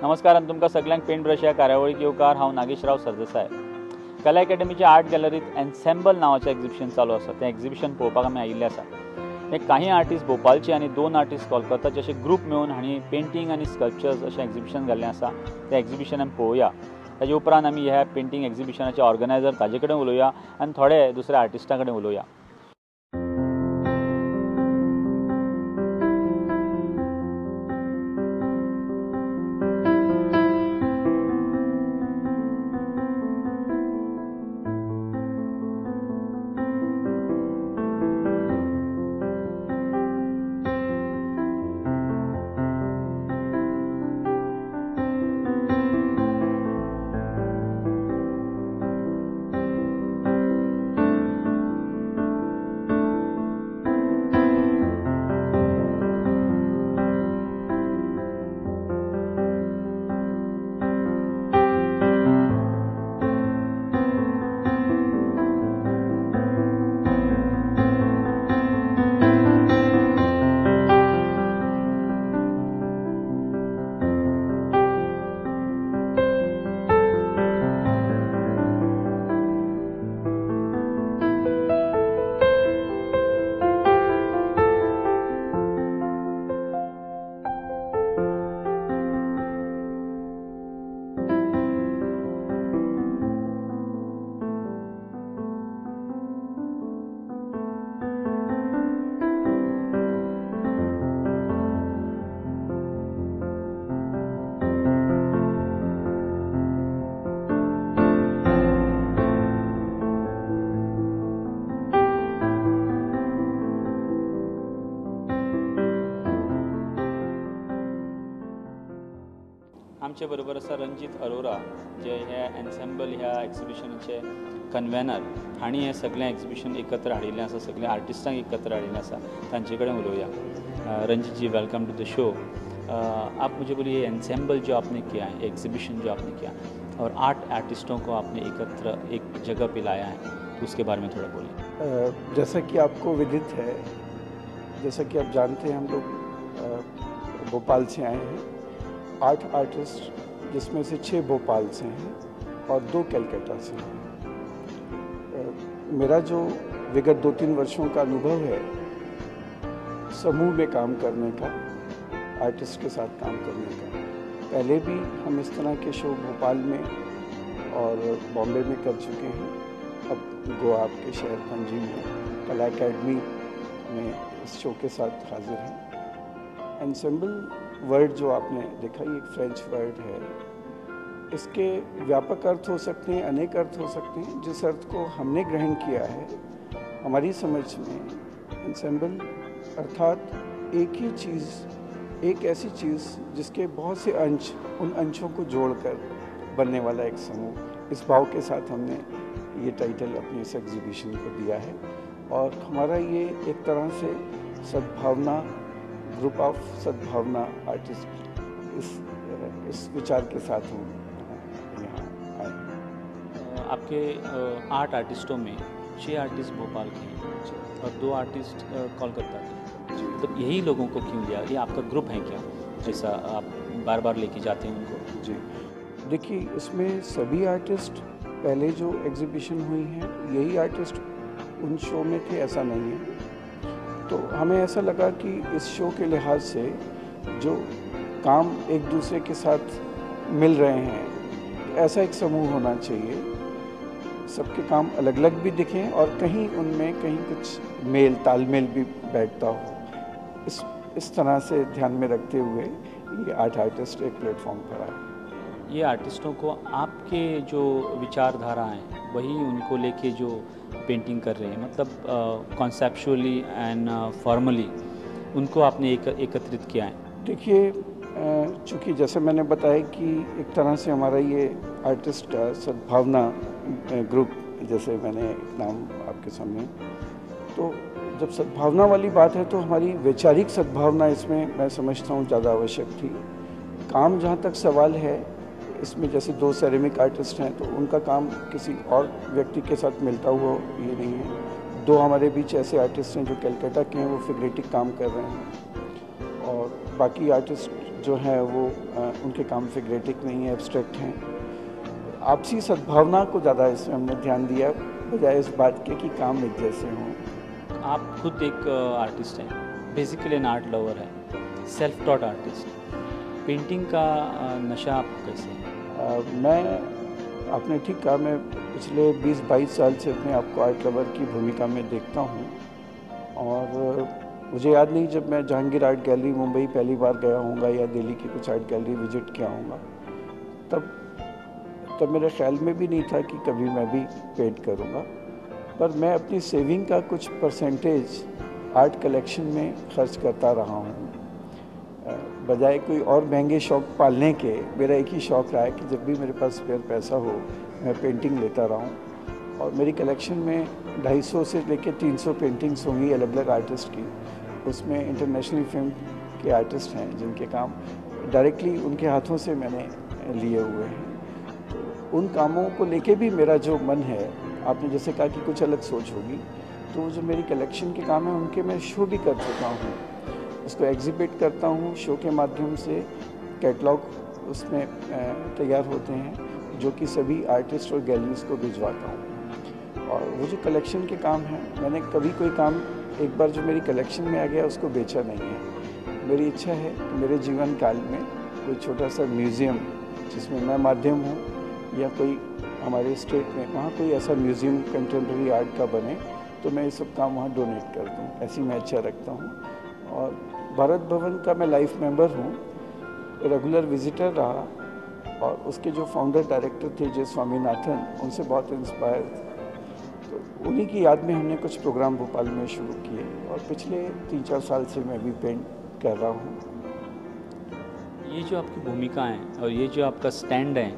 नमस्कार आनी तुमकां सगळ्यांक पेंट ब्रश ह्या कार्यावळीक येवकार। हांव नागेशराव सरदेसाय। कला अकॅडमीच्या आर्ट गॅलरीत एन्सेम्बल नावाचें एक्झिबिशन चालू आसा। तें एक्झिबिशन पळोवपाक आमी आयिल्ले आसा। हे काही आर्टिस्ट भोपाळचे आनी 2 आर्टिस्ट कोलकाताचे अशे ग्रूप मेळून हांणी पेंटींग आनी स्कल्पचर्स अशें एक्झिबिशन घाल्लें आसा। तें एक्झिबिशन आमी पळोवया। ताजे उपरांत आमी ह्या पेंटींग एक्झिबिशनाचे ऑर्गनायझर ताजे कडेन उलोवया आनी थोडे दुसऱ्या आर्टिस्टां कडेन उलोवया। आमचे बरोबर आसा रंजीत अरोरा, जे हे एन्सेम्बल ह्या एक्झिबिशनाचे कन्वेनर। हांणी हे सगळें एक्झिबिशन एकत्र हाडिल्लें आसा, सगळे आर्टिस्टांक एकत्र हाडिल्लें आसा। तांचे कडेन उलोवया। रंजीत जी, वेलकम टू द शो। आप मुझे बोलिए, एन्सेम्बल जो आपने किया है, एक्ज़िबिशन जो आपने किया और 8 आर्टिस्टों को आपने एकत्र एक जगह पे लाया है, तो उसके बारे में थोड़ा बोलिए। जैसा कि आपको विदित है, जैसा कि आप जानते हैं, हम लोग भोपाल से आए हैं। 8 आर्टिस्ट, जिसमें से 6 भोपाल से हैं और 2 कलकत्ता से हैं। मेरा जो विगत 2-3 वर्षों का अनुभव है समूह में काम करने का, आर्टिस्ट के साथ काम करने का, पहले भी हम इस तरह के शो भोपाल में और बॉम्बे में कर चुके हैं। अब गोवा आपके शहर पणजी में कला अकेडमी में इस शो के साथ हाजिर हैं। एन्सेम्बल वर्ड जो आपने देखा, ये एक फ्रेंच वर्ड है। इसके व्यापक अर्थ हो सकते हैं, अनेक अर्थ हो सकते हैं। जिस अर्थ को हमने ग्रहण किया है, हमारी समझ में एन्सेम्बल अर्थात एक ही चीज़, एक ऐसी चीज़ जिसके बहुत से अंश, उन अंशों को जोड़कर बनने वाला एक समूह। इस भाव के साथ हमने ये टाइटल अपने इस एग्जीबिशन को दिया है। और हमारा ये एक तरह से सद्भावना, ग्रुप ऑफ सद्भावना आर्टिस्ट, इस विचार के साथ हम यहाँ आए। आपके 8 आर्टिस्टों में 6 आर्टिस्ट भोपाल के हैं और 2 आर्टिस्ट कोलकाता के। तो यही लोगों को क्यों लिया? ये आपका ग्रुप है क्या, जैसा आप बार बार लेके जाते हैं उनको? जी देखिए, इसमें सभी आर्टिस्ट पहले जो एग्जीबिशन हुई हैं, यही आर्टिस्ट उन शो में थे, ऐसा नहीं है। तो हमें ऐसा लगा कि इस शो के लिहाज से जो काम एक दूसरे के साथ मिल रहे हैं, ऐसा एक समूह होना चाहिए। सबके काम अलग अलग भी दिखें और कहीं उनमें कहीं कुछ मेल तालमेल भी बैठता हो। इस तरह से ध्यान में रखते हुए ये 8 आर्टिस्ट एक प्लेटफॉर्म पर आए। ये आर्टिस्टों को आपके जो विचारधारा हैं वही उनको लेके जो पेंटिंग कर रहे हैं, मतलब कॉन्सेप्चुअली एंड फॉर्मली उनको आपने एकत्रित किया है? देखिए, चूँकि जैसे मैंने बताया कि एक तरह से हमारा ये आर्टिस्ट का सद्भावना ग्रुप, जैसे मैंने एक नाम आपके सामने, तो जब सद्भावना वाली बात है तो हमारी वैचारिक सद्भावना इसमें मैं समझता हूँ ज़्यादा आवश्यक थी। काम जहाँ तक सवाल है, इसमें जैसे 2 सेरेमिक आर्टिस्ट हैं तो उनका काम किसी और व्यक्ति के साथ मिलता हुआ ये नहीं है। 2 हमारे बीच ऐसे आर्टिस्ट हैं जो कलकत्ता के हैं, वो फिगरेटिव काम कर रहे हैं। और बाकी आर्टिस्ट जो है वो उनके काम फिगरेटिक नहीं है, एब्स्ट्रैक्ट हैं। आपसी सद्भावना को ज़्यादा इसमें हमने ध्यान दिया, बजाय इस बात के कि काम एक जैसे हों। आप खुद एक आर्टिस्ट हैं, बेसिकली एन आर्ट लवर है, सेल्फ टॉट आर्टिस्ट। पेंटिंग का नशा आपको कैसे है? मैं आपने ठीक कहा, मैं पिछले 20-22 साल से अपने आप को आर्ट लवर की भूमिका में देखता हूँ। और मुझे याद नहीं जब मैं जहांगीर आर्ट गैलरी मुंबई पहली बार गया हूँगा या दिल्ली की कुछ आर्ट गैलरी विजिट किया हूँगा, तब मेरे ख्याल में भी नहीं था कि कभी मैं भी पेंट करूँगा। पर मैं अपनी सेविंग का कुछ परसेंटेज आर्ट कलेक्शन में खर्च करता रहा हूँ। बजाय कोई और महंगे शौक़ पालने के, मेरा एक ही शौक़ रहा है कि जब भी मेरे पास स्पेयर पैसा हो मैं पेंटिंग लेता रहूँ। और मेरी कलेक्शन में 250 से लेकर 300 पेंटिंग्स होंगी अलग अलग आर्टिस्ट की। उसमें इंटरनेशनल फिल्म के आर्टिस्ट हैं जिनके काम डायरेक्टली उनके हाथों से मैंने लिए हुए हैं। तो उन कामों को लेके भी मेरा जो मन है, आपने जैसे कहा कि कुछ अलग सोच होगी, तो जो मेरी कलेक्शन के काम हैं उनके मैं शो भी कर चुका हूँ, उसको एग्जिबिट करता हूँ। शो के माध्यम से कैटलॉग उसमें तैयार होते हैं जो कि सभी आर्टिस्ट और गैलरीज को भिजवाता हूँ। और वो जो कलेक्शन के काम हैं, मैंने कभी कोई काम एक बार जो मेरी कलेक्शन में आ गया उसको बेचा नहीं है। मेरी इच्छा है कि मेरे जीवन काल में कोई छोटा सा म्यूज़ियम जिसमें मैं माध्यम हूँ, या कोई हमारे स्टेट में वहाँ कोई ऐसा म्यूज़ियम कंटेम्प्रेरी आर्ट का बने, तो मैं ये सब काम वहाँ डोनेट कर दूँ, ऐसी मैं इच्छा रखता हूँ। और भारत भवन का मैं लाइफ मेंबर हूँ, रेगुलर विजिटर रहा, और उसके जो फाउंडर डायरेक्टर थे जे स्वामीनाथन, उनसे बहुत इंस्पायर, तो उन्हीं की याद में हमने कुछ प्रोग्राम भोपाल में शुरू किए। और पिछले 3-4 साल से मैं भी पेंट कर रहा हूँ। ये जो आपकी भूमिका है और ये जो आपका स्टैंड है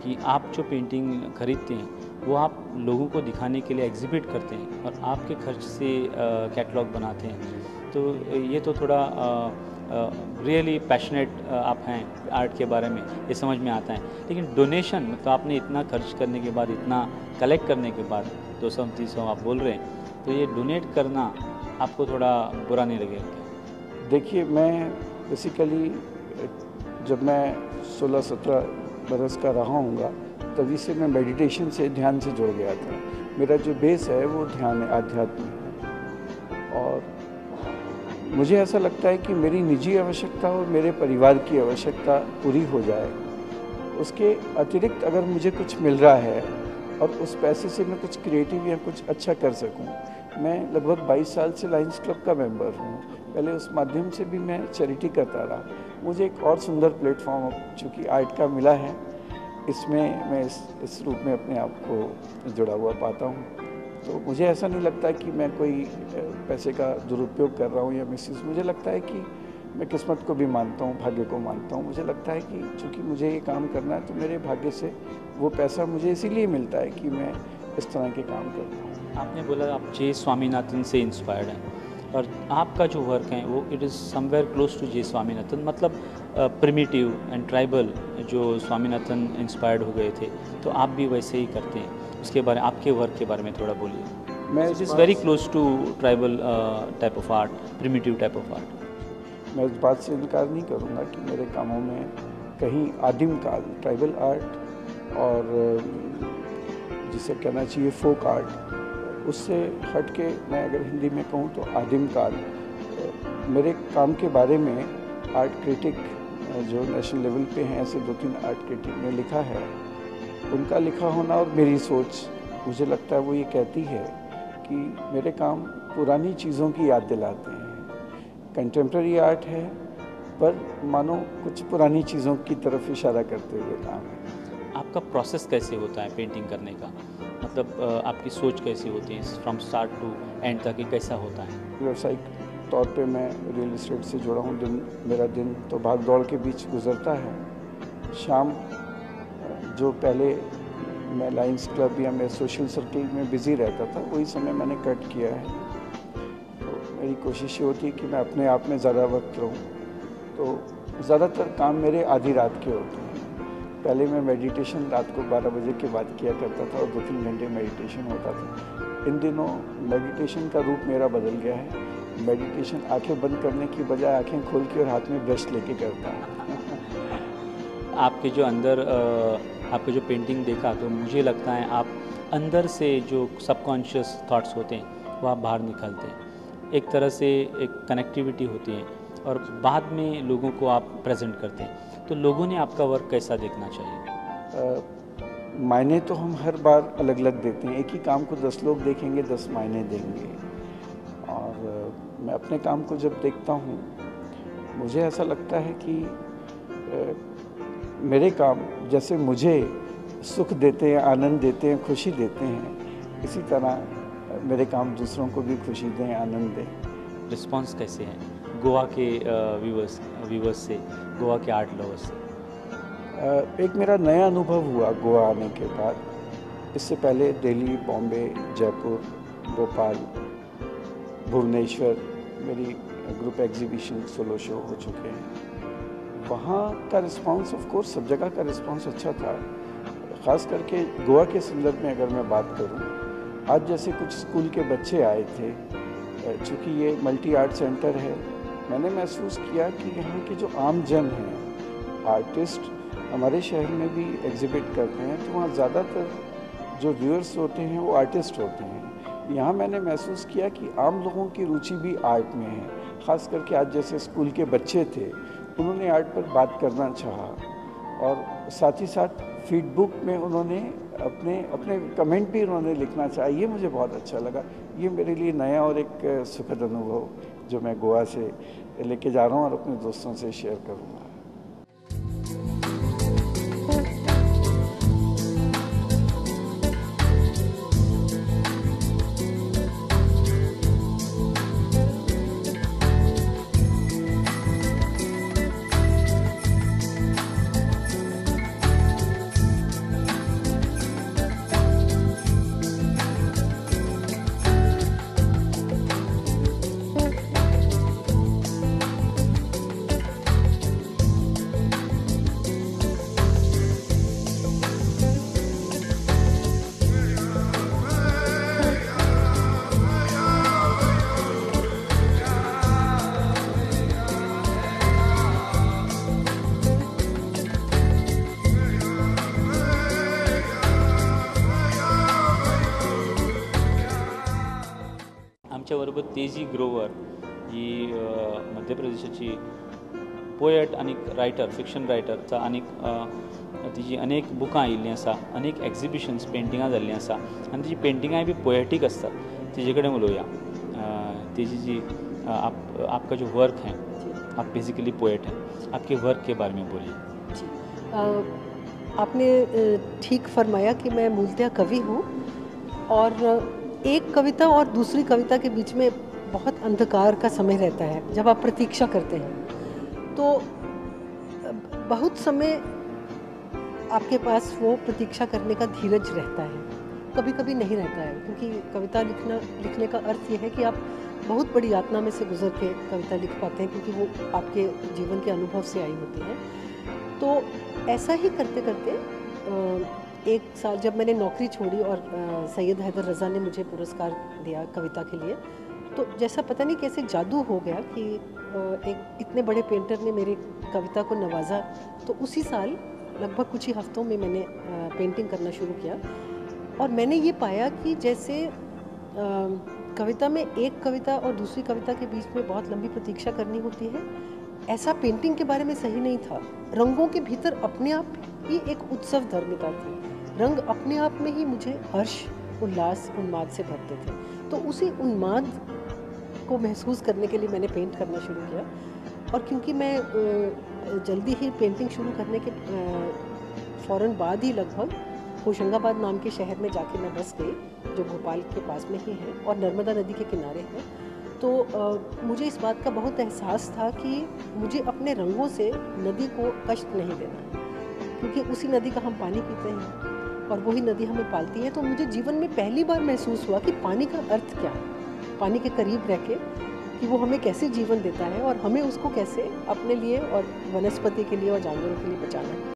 कि आप जो पेंटिंग खरीदते हैं वो आप लोगों को दिखाने के लिए एग्जिबिट करते हैं और आपके खर्च से कैटलॉग बनाते हैं, तो ये तो थोड़ा रियली पैशनेट आप हैं आर्ट के बारे में, ये समझ में आता है। लेकिन डोनेशन, मतलब आपने इतना खर्च करने के बाद, इतना कलेक्ट करने के बाद 200-300 आप बोल रहे हैं, तो ये डोनेट करना आपको थोड़ा बुरा नहीं लगेगा? देखिए, मैं बेसिकली जब मैं 16-17 बरस का रहा हूँगा, तभी से मैं मेडिटेशन से, ध्यान से जुड़ गया था। मेरा जो बेस है वो ध्यान है, आध्यात्म है। और मुझे ऐसा लगता है कि मेरी निजी आवश्यकता और मेरे परिवार की आवश्यकता पूरी हो जाए, उसके अतिरिक्त अगर मुझे कुछ मिल रहा है और उस पैसे से मैं कुछ क्रिएटिव या कुछ अच्छा कर सकूं। मैं लगभग 22 साल से लायंस क्लब का मेंबर हूं। पहले उस माध्यम से भी मैं चैरिटी करता रहा। मुझे एक और सुंदर प्लेटफॉर्म चूँकि आर्ट का मिला है, इसमें मैं इस रूप में अपने आप को जुड़ा हुआ पाता हूँ। तो मुझे ऐसा नहीं लगता कि मैं कोई पैसे का दुरुपयोग कर रहा हूँ या मिसयूज़। मुझे लगता है कि मैं किस्मत को भी मानता हूँ, भाग्य को मानता हूँ। मुझे लगता है कि चूँकि मुझे ये काम करना है, तो मेरे भाग्य से वो पैसा मुझे इसीलिए मिलता है कि मैं इस तरह के काम करता हूँ। आपने बोला आप जे स्वामीनाथन से इंस्पायर्ड हैं, और आपका जो वर्क है वो it is somewhere close to J Swaminathan, मतलब प्रिमिटिव एंड ट्राइबल जो स्वामीनाथन इंस्पायर्ड हो गए थे, तो आप भी वैसे ही करते हैं। उसके बारे, आपके वर्क के बारे में थोड़ा बोलिए। मैं it is very close to tribal type of art, primitive type of art. मैं इस बात से इनकार नहीं करूँगा कि मेरे कामों में कहीं आदिम काल, ट्राइबल आर्ट और जिसे कहना चाहिए फोक आर्ट, उससे हट के मैं अगर हिंदी में कहूँ तो आदिम काल, मेरे काम के बारे में आर्ट क्रिटिक जो नेशनल लेवल पे हैं, ऐसे 2-3 आर्ट क्रिटिक ने लिखा है। उनका लिखा होना और मेरी सोच, मुझे लगता है वो ये कहती है कि मेरे काम पुरानी चीज़ों की याद दिलाते हैं। कंटेम्प्रेरी आर्ट है, पर मानो कुछ पुरानी चीज़ों की तरफ इशारा करते हुए काम है। आपका प्रोसेस कैसे होता है पेंटिंग करने का, मतलब आपकी सोच कैसी होती है फ्रॉम स्टार्ट टू एंड तक, कैसा होता है? व्यावसायिक तौर पे मैं रियल एस्टेट से जुड़ा हूँ। मेरा दिन तो भाग दौड़ के बीच गुजरता है। शाम जो पहले मैं लायंस क्लब या मैं सोशल सर्कल में बिज़ी रहता था, वही समय मैंने कट किया है। तो मेरी कोशिश ये होती है कि मैं अपने आप में ज़्यादा वक्त रहूँ। तो ज़्यादातर काम मेरे आधी रात के होते हैं। पहले मैं मेडिटेशन रात को 12 बजे के बाद किया करता था और 2-3 घंटे मेडिटेशन होता था। इन दिनों मेडिटेशन का रूप मेरा बदल गया है। मेडिटेशन आंखें बंद करने की बजाय आंखें खोल के और हाथ में ब्रश लेके करता हूँ। आपके जो अंदर आपके जो पेंटिंग देखा तो मुझे लगता है आप अंदर से जो सबकॉन्शियस थॉट्स होते हैं वो आप बाहर निकालते हैं, एक तरह से एक कनेक्टिविटी होती है और बाद में लोगों को आप प्रेजेंट करते हैं। तो लोगों ने आपका वर्क कैसा देखना चाहिए? मायने तो हम हर बार अलग अलग देते हैं, एक ही काम को 10 लोग देखेंगे 10 मायने देंगे। और मैं अपने काम को जब देखता हूँ मुझे ऐसा लगता है कि मेरे काम जैसे मुझे सुख देते हैं, आनंद देते हैं, खुशी देते हैं, इसी तरह मेरे काम दूसरों को भी खुशी दें, आनंद दें। रिस्पांस कैसे है गोवा के व्यूवर्स से, गोवा के आर्ट लवर्स से? एक मेरा नया अनुभव हुआ गोवा आने के बाद। इससे पहले दिल्ली, बॉम्बे, जयपुर, भोपाल, भुवनेश्वर मेरी ग्रुप एग्जीबिशन सोलो शो हो चुके हैं। वहाँ का रिस्पांस ऑफ कोर्स सब जगह का रिस्पांस अच्छा था। ख़ास करके गोवा के संदर्भ में अगर मैं बात करूँ, आज जैसे कुछ स्कूल के बच्चे आए थे, चूँकि ये मल्टी आर्ट सेंटर है, मैंने महसूस किया कि यहाँ के जो आम जन हैं, आर्टिस्ट हमारे शहर में भी एग्जिबिट करते हैं, तो वहाँ ज़्यादातर जो व्यूअर्स होते हैं वो आर्टिस्ट होते हैं। यहाँ मैंने महसूस किया कि आम लोगों की रुचि भी आर्ट में है। ख़ास करके आज जैसे स्कूल के बच्चे थे, उन्होंने आर्ट पर बात करना चाहा और साथ ही साथ फीडबुक में उन्होंने अपने कमेंट भी उन्होंने लिखना चाहा। ये मुझे बहुत अच्छा लगा। ये मेरे लिए नया और एक सुखद अनुभव जो मैं गोवा से लेके जा रहा हूँ और अपने दोस्तों से शेयर करूँगा। आमच्याबरोबर तेजी ग्रोवर ही मध्य प्रदेशाची पोएट आणि रायटर, फिक्शन रायटर आणि तिची अनेक बुकां आयिल्लीं आसा, अनेक एग्जिबिशन्स, पेंटिंगां जाल्लीं आसा आनी तिची पेंटिंगांय बी पोएटीक आसतात। तिजे कडेन उलोवया। तेजी जी आपका जो वर्क है, आप बेसिकली पोएट हैं, आपके वर्क के बारे में बोलिए। आपने ठीक फरमाया कि मैं मूलतः कवि हूँ और एक कविता और दूसरी कविता के बीच में बहुत अंधकार का समय रहता है जब आप प्रतीक्षा करते हैं। तो बहुत समय आपके पास वो प्रतीक्षा करने का धीरज रहता है, कभी कभी नहीं रहता है, क्योंकि कविता लिखने का अर्थ ये है कि आप बहुत बड़ी यातना में से गुजर के कविता लिख पाते हैं, क्योंकि वो आपके जीवन के अनुभव से आई होती है। तो ऐसा ही करते करते एक साल जब मैंने नौकरी छोड़ी और सैयद हैदर रज़ा ने मुझे पुरस्कार दिया कविता के लिए, तो जैसा पता नहीं कैसे जादू हो गया कि एक इतने बड़े पेंटर ने मेरी कविता को नवाजा। तो उसी साल लगभग कुछ ही हफ्तों में मैंने पेंटिंग करना शुरू किया और मैंने ये पाया कि जैसे कविता में एक कविता और दूसरी कविता के बीच में बहुत लंबी प्रतीक्षा करनी होती है, ऐसा पेंटिंग के बारे में सही नहीं था। रंगों के भीतर अपने आप ही एक उत्सव धर्मिता थी। रंग अपने आप में ही मुझे हर्ष, उल्लास, उन्माद से भरते थे। तो उसी उन्माद को महसूस करने के लिए मैंने पेंट करना शुरू किया। और क्योंकि मैं जल्दी ही पेंटिंग शुरू करने के फ़ौरन बाद ही लगभग होशंगाबाद नाम के शहर में जाके मैं बस गई, जो भोपाल के पास में ही है और नर्मदा नदी के किनारे है। तो मुझे इस बात का बहुत एहसास था कि मुझे अपने रंगों से नदी को कष्ट नहीं देना है, क्योंकि उसी नदी का हम पानी पीते हैं और वही नदी हमें पालती है। तो मुझे जीवन में पहली बार महसूस हुआ कि पानी का अर्थ क्या है, पानी के करीब रह के कि वो हमें कैसे जीवन देता है और हमें उसको कैसे अपने लिए और वनस्पति के लिए और जानवरों के लिए बचाना है।